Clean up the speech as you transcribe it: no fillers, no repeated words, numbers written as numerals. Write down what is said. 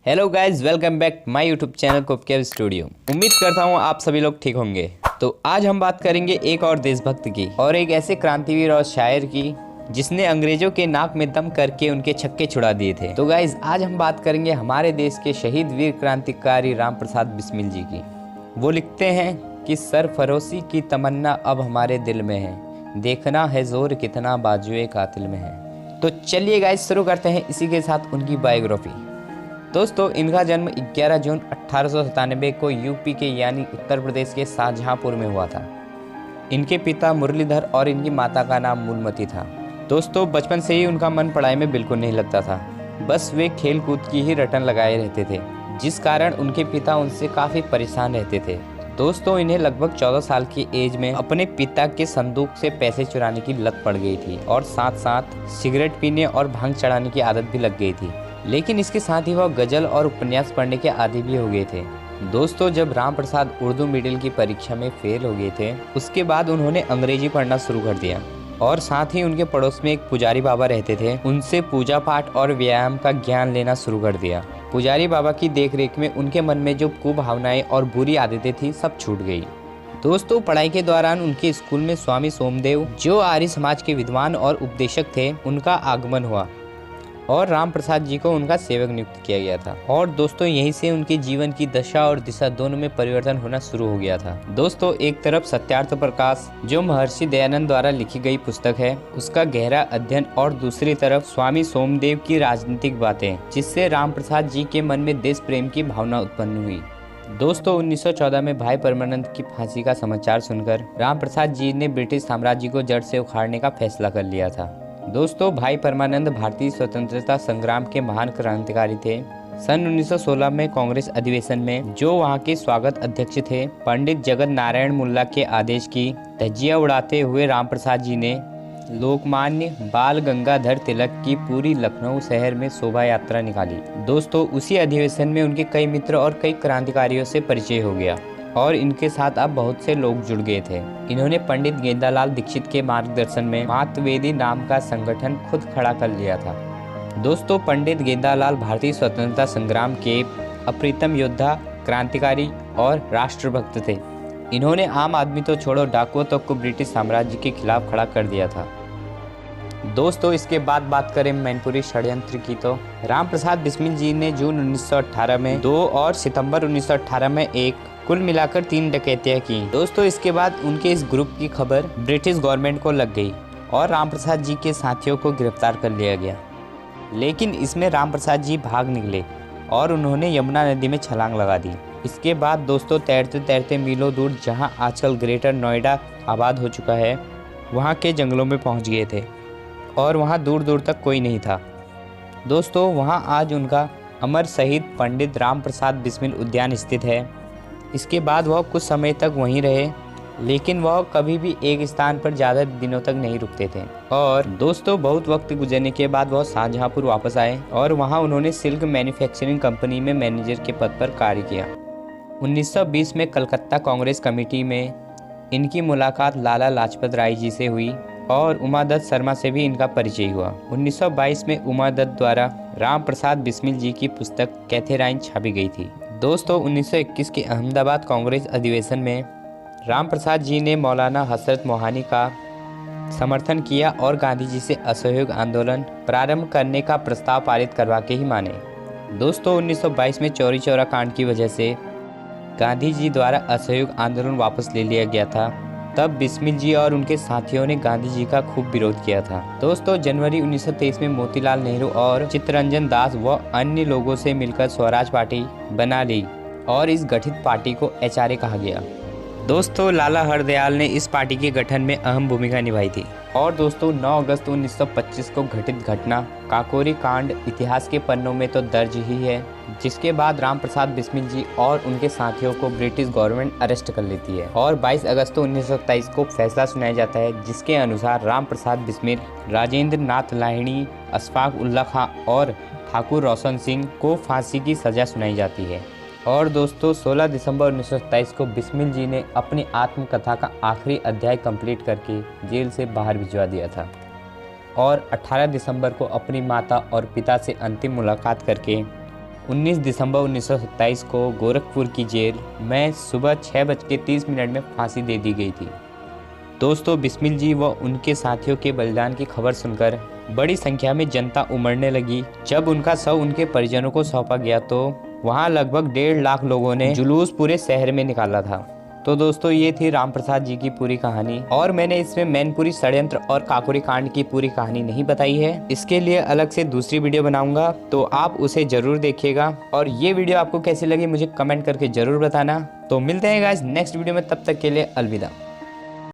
Hello guys, welcome back my YouTube channel कोपकेव studio. उम्मीद करता हूँ आप सभी लोग ठीक होंगे। तो आज हम बात करेंगे एक और देशभक्त की और एक ऐसे क्रांतिवीर और शायर की जिसने अंग्रेजों के नाक में दम करके उनके छक्के छुड़ा दिए थे। तो गाइज आज हम बात करेंगे हमारे देश के शहीद वीर क्रांतिकारी राम प्रसाद बिस्मिल जी की। वो लिखते हैं कि सरफरोशी की तमन्ना अब हमारे दिल में है, देखना है जोर कितना बाजुए कातिल में है। तो चलिए गाइज शुरू करते हैं इसी के साथ उनकी बायोग्राफी। दोस्तों, इनका जन्म 11 जून 1897 को यूपी के यानी उत्तर प्रदेश के शाहजहांपुर में हुआ था। इनके पिता मुरलीधर और इनकी माता का नाम मूलमती था। दोस्तों, बचपन से ही उनका मन पढ़ाई में बिल्कुल नहीं लगता था, बस वे खेल कूद की ही रटन लगाए रहते थे, जिस कारण उनके पिता उनसे काफ़ी परेशान रहते थे। दोस्तों, इन्हें लगभग 14 साल की एज में अपने पिता के संदूक से पैसे चुराने की लत पड़ गई थी और साथ साथ सिगरेट पीने और भांग चढ़ाने की आदत भी लग गई थी। लेकिन इसके साथ ही वह गजल और उपन्यास पढ़ने के आदी भी हो गए थे। दोस्तों, जब राम प्रसाद उर्दू मीडियम की परीक्षा में फेल हो गए थे, उसके बाद उन्होंने अंग्रेजी पढ़ना शुरू कर दिया और साथ ही उनके पड़ोस में एक पुजारी बाबा रहते थे, उनसे पूजा पाठ और व्यायाम का ज्ञान लेना शुरू कर दिया। पुजारी बाबा की देखरेख में उनके मन में जो कुभावनाएं और बुरी आदतें थी, सब छूट गई। दोस्तों, पढ़ाई के दौरान उनके स्कूल में स्वामी सोमदेव, जो आर्य समाज के विद्वान और उपदेशक थे, उनका आगमन हुआ और राम प्रसाद जी को उनका सेवक नियुक्त किया गया था। और दोस्तों, यहीं से उनके जीवन की दशा और दिशा दोनों में परिवर्तन होना शुरू हो गया था। दोस्तों, एक तरफ सत्यार्थ प्रकाश, जो महर्षि दयानंद द्वारा लिखी गई पुस्तक है, उसका गहरा अध्ययन, और दूसरी तरफ स्वामी सोमदेव की राजनीतिक बातें, जिससे राम प्रसाद जी के मन में देश प्रेम की भावना उत्पन्न हुई। दोस्तों, 1914 में भाई परमानंद की फांसी का समाचार सुनकर राम प्रसाद जी ने ब्रिटिश साम्राज्य को जड़ से उखाड़ने का फैसला कर लिया था। दोस्तों, भाई परमानंद भारतीय स्वतंत्रता संग्राम के महान क्रांतिकारी थे। सन 1916 में कांग्रेस अधिवेशन में जो वहां के स्वागत अध्यक्ष थे, पंडित जगत नारायण मुल्ला के आदेश की धज्जियां उड़ाते हुए राम प्रसाद जी ने लोकमान्य बाल गंगाधर तिलक की पूरी लखनऊ शहर में शोभा यात्रा निकाली। दोस्तों, उसी अधिवेशन में उनके कई मित्र और कई क्रांतिकारियों से परिचय हो गया और इनके साथ अब बहुत से लोग जुड़ गए थे। इन्होंने पंडित गेंदालाल दीक्षित के मार्गदर्शन में मातवेदी नाम का संगठन खुद खड़ा कर लिया था। दोस्तों, पंडित गेंदालाल भारतीय स्वतंत्रता संग्राम के अप्रीतम योद्धा, क्रांतिकारी और राष्ट्रभक्त थे। इन्होंने आम आदमी तो छोड़ो, डाकुओं तक को ब्रिटिश साम्राज्य के खिलाफ खड़ा कर दिया था। दोस्तों, इसके बाद बात करें मैनपुरी षड्यंत्र की, तो राम प्रसाद बिस्मिल जी ने जून 1918 में 2 और सितंबर 1918 में 1, कुल मिलाकर 3 डकैतियां की। दोस्तों, इसके बाद उनके इस ग्रुप की खबर ब्रिटिश गवर्नमेंट को लग गई और राम प्रसाद जी के साथियों को गिरफ्तार कर लिया गया। लेकिन इसमें राम प्रसाद जी भाग निकले और उन्होंने यमुना नदी में छलांग लगा दी। इसके बाद दोस्तों, तैरते तैरते मीलों दूर, जहां आजकल ग्रेटर नोएडा आबाद हो चुका है, वहां के जंगलों में पहुंच गए थे और वहां दूर दूर तक कोई नहीं था। दोस्तों, वहां आज उनका अमर शहीद पंडित राम प्रसाद बिस्मिल उद्यान स्थित है। इसके बाद वह कुछ समय तक वहीं रहे, लेकिन वह कभी भी एक स्थान पर ज़्यादा दिनों तक नहीं रुकते थे। और दोस्तों, बहुत वक्त गुजरने के बाद वह शाहजहांपुर वापस आए और वहां उन्होंने सिल्क मैन्युफैक्चरिंग कंपनी में मैनेजर के पद पर कार्य किया। 1920 में कलकत्ता कांग्रेस कमेटी में इनकी मुलाकात लाला लाजपत राय जी से हुई और उमादत्त शर्मा से भी इनका परिचय हुआ। 1922 में उमादत्त द्वारा राम प्रसाद बिस्मिल जी की पुस्तक कैथेराइन छापी गई थी। दोस्तों, 1921 के अहमदाबाद कांग्रेस अधिवेशन में राम प्रसाद जी ने मौलाना हजरत मोहानी का समर्थन किया और गांधी जी से असहयोग आंदोलन प्रारंभ करने का प्रस्ताव पारित करवा के ही माने। दोस्तों, 1922 में चौरी चौरा कांड की वजह से गांधी जी द्वारा असहयोग आंदोलन वापस ले लिया गया था। तब बिस्मिल जी और उनके साथियों ने गांधी जी का खूब विरोध किया था। दोस्तों, जनवरी 1923 में मोतीलाल नेहरू और चित्तरंजन दास व अन्य लोगों से मिलकर स्वराज पार्टी बना ली और इस गठित पार्टी को एचआरए कहा गया। दोस्तों, लाला हरदयाल ने इस पार्टी के गठन में अहम भूमिका निभाई थी। और दोस्तों, 9 अगस्त 1925 को घटित घटना काकोरी कांड इतिहास के पन्नों में तो दर्ज ही है, जिसके बाद राम प्रसाद बिस्मिल जी और उनके साथियों को ब्रिटिश गवर्नमेंट अरेस्ट कर लेती है और 22 अगस्त 1927 को फैसला सुनाया जाता है, जिसके अनुसार राम प्रसाद बिस्मिल, राजेंद्र नाथ लाहिड़ी, अशफाक उल्ला खां और ठाकुर रोशन सिंह को फांसी की सजा सुनाई जाती है। और दोस्तों, 16 दिसंबर 1927 को बिस्मिल जी ने अपनी आत्मकथा का आखिरी अध्याय कंप्लीट करके जेल से बाहर भिजवा दिया था और 18 दिसंबर को अपनी माता और पिता से अंतिम मुलाकात करके 19 दिसंबर 1927 को गोरखपुर की जेल में सुबह 6:30 में फांसी दे दी गई थी। दोस्तों, बिस्मिल जी व उनके साथियों के बलिदान की खबर सुनकर बड़ी संख्या में जनता उमड़ने लगी। जब उनका शव उनके परिजनों को सौंपा गया तो वहां लगभग 1.5 लाख लोगों ने जुलूस पूरे शहर में निकाला था। तो दोस्तों, ये थी राम प्रसाद जी की पूरी कहानी और मैंने इसमें मैनपुरी षड्यंत्र और काकोरी कांड की पूरी कहानी नहीं बताई है। इसके लिए अलग से दूसरी वीडियो बनाऊंगा, तो आप उसे जरूर देखिएगा। और ये वीडियो आपको कैसी लगी मुझे कमेंट करके जरूर बताना। तो मिलते हैं गाइस नेक्स्ट वीडियो में, तब तक के लिए अलविदा।